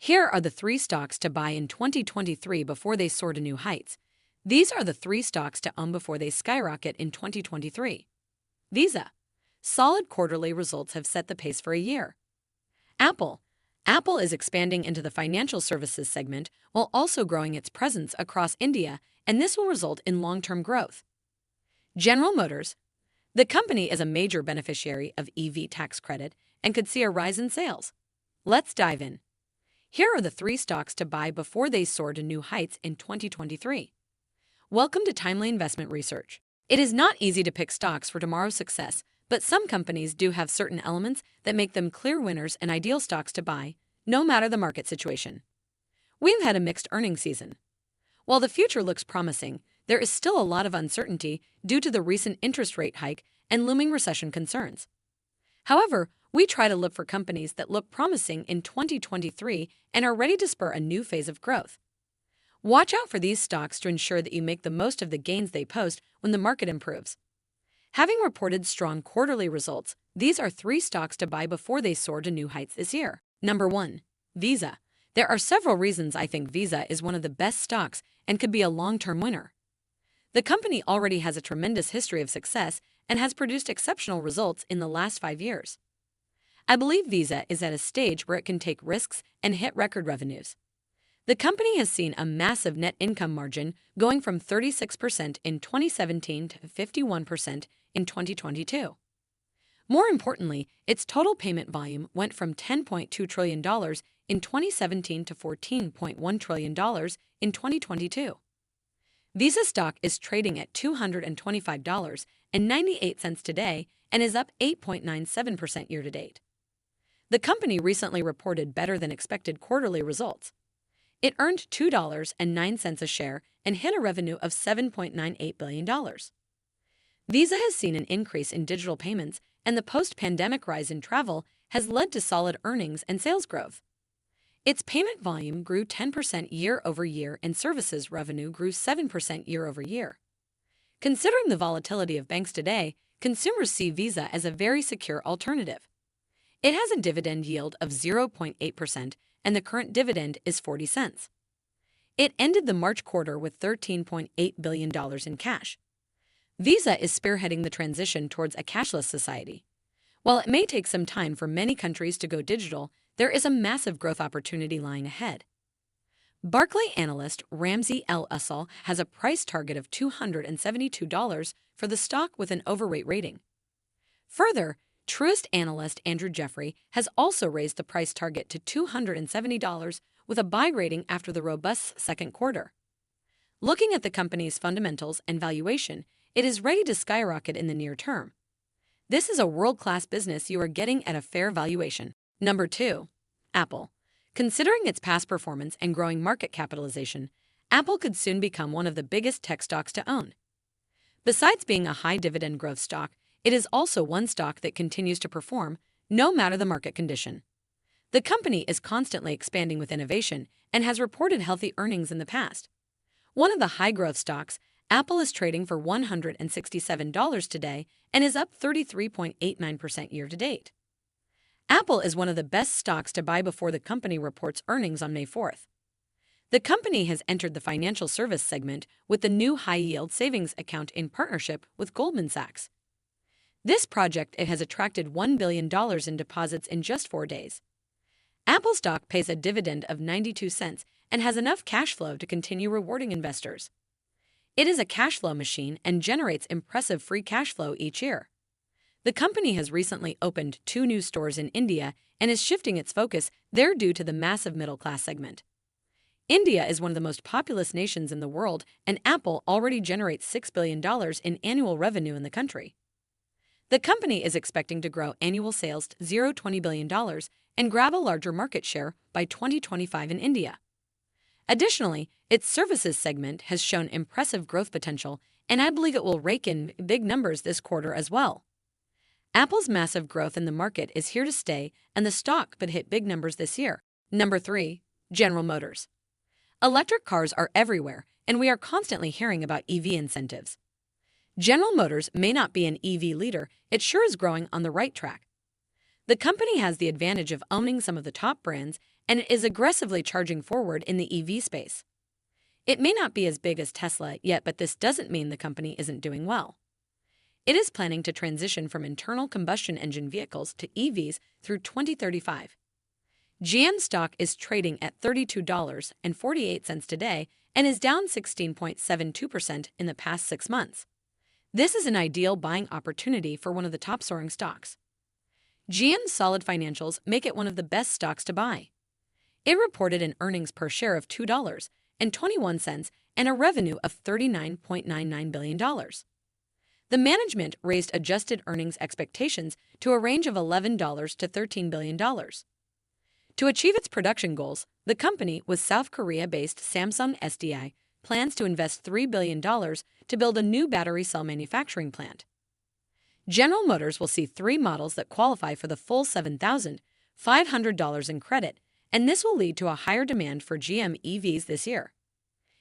Here are the three stocks to buy in 2023 before they soar to new heights. These are the three stocks to own before they skyrocket in 2023. Visa. Solid quarterly results have set the pace for a year. Apple. Apple is expanding into the financial services segment while also growing its presence across India, and this will result in long-term growth. General Motors. The company is a major beneficiary of EV tax credit and could see a rise in sales. Let's dive in. Here are the three stocks to buy before they soar to new heights in 2023. Welcome to Timely Investment Research. It is not easy to pick stocks for tomorrow's success, but some companies do have certain elements that make them clear winners and ideal stocks to buy, no matter the market situation. We've had a mixed earnings season. While the future looks promising, there is still a lot of uncertainty due to the recent interest rate hike and looming recession concerns. However, we try to look for companies that look promising in 2023 and are ready to spur a new phase of growth. Watch out for these stocks to ensure that you make the most of the gains they post when the market improves. Having reported strong quarterly results, these are three stocks to buy before they soar to new heights this year. Number 1. Visa. There are several reasons I think Visa is one of the best stocks and could be a long-term winner. The company already has a tremendous history of success and has produced exceptional results in the last 5 years. I believe Visa is at a stage where it can take risks and hit record revenues. The company has seen a massive net income margin going from 36% in 2017 to 51% in 2022. More importantly, its total payment volume went from $10.2 trillion in 2017 to $14.1 trillion in 2022. Visa stock is trading at $225.98 today and is up 8.97% year-to-date. The company recently reported better-than-expected quarterly results. It earned $2.09 a share and hit a revenue of $7.98 billion. Visa has seen an increase in digital payments, and the post-pandemic rise in travel has led to solid earnings and sales growth. Its payment volume grew 10% year-over-year and services revenue grew 7% year-over-year. Considering the volatility of banks today, consumers see Visa as a very secure alternative. It has a dividend yield of 0.8%, and the current dividend is 40 cents. It ended the March quarter with $13.8 billion in cash. Visa is spearheading the transition towards a cashless society. While it may take some time for many countries to go digital, there is a massive growth opportunity lying ahead. Barclays analyst Ramsey El-Assal has a price target of $272 for the stock with an overweight rating. Further, Truist analyst Andrew Jeffrey has also raised the price target to $270 with a buy rating after the robust second quarter. Looking at the company's fundamentals and valuation, it is ready to skyrocket in the near term. This is a world-class business you are getting at a fair valuation. Number 2. Apple. Considering its past performance and growing market capitalization, Apple could soon become one of the biggest tech stocks to own. Besides being a high dividend growth stock, it is also one stock that continues to perform no matter the market condition. The company is constantly expanding with innovation and has reported healthy earnings in the past. One of the high-growth stocks, Apple is trading for $167 today and is up 33.89% year-to-date. Apple is one of the best stocks to buy before the company reports earnings on May 4th. The company has entered the financial service segment with the new high-yield savings account in partnership with Goldman Sachs. This project has attracted $1 billion in deposits in just 4 days. Apple stock pays a dividend of 92 cents and has enough cash flow to continue rewarding investors. It is a cash flow machine and generates impressive free cash flow each year. The company has recently opened 2 new stores in India and is shifting its focus there due to the massive middle-class segment. India is one of the most populous nations in the world, and Apple already generates $6 billion in annual revenue in the country. The company is expecting to grow annual sales to $20 billion and grab a larger market share by 2025 in India. Additionally, its services segment has shown impressive growth potential, and I believe it will rake in big numbers this quarter as well. Apple's massive growth in the market is here to stay, and the stock could hit big numbers this year. Number 3. General Motors. Electric cars are everywhere, and we are constantly hearing about EV incentives. General Motors may not be an EV leader, it sure is growing on the right track. The company has the advantage of owning some of the top brands and it is aggressively charging forward in the EV space. It may not be as big as Tesla yet, but this doesn't mean the company isn't doing well. It is planning to transition from internal combustion engine vehicles to EVs through 2035. GM stock is trading at $32.48 today and is down 16.72% in the past 6 months. This is an ideal buying opportunity for one of the top soaring stocks. GM's solid financials make it one of the best stocks to buy. It reported an earnings per share of $2.21 and a revenue of $39.99 billion. The management raised adjusted earnings expectations to a range of $11 to $13 billion. To achieve its production goals, the company, with South Korea-based Samsung SDI, plans to invest $3 billion to build a new battery cell manufacturing plant. General Motors will see 3 models that qualify for the full $7,500 in credit, and this will lead to a higher demand for GM EVs this year.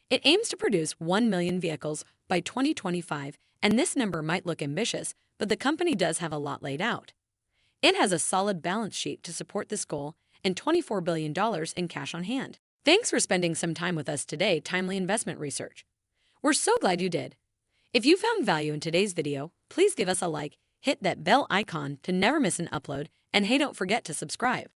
It aims to produce 1 million vehicles by 2025, and this number might look ambitious, but the company does have a lot laid out. It has a solid balance sheet to support this goal and $24 billion in cash on hand. Thanks for spending some time with us today, Timely Investment Research. We're so glad you did. If you found value in today's video, please give us a like, hit that bell icon to never miss an upload, and hey, don't forget to subscribe.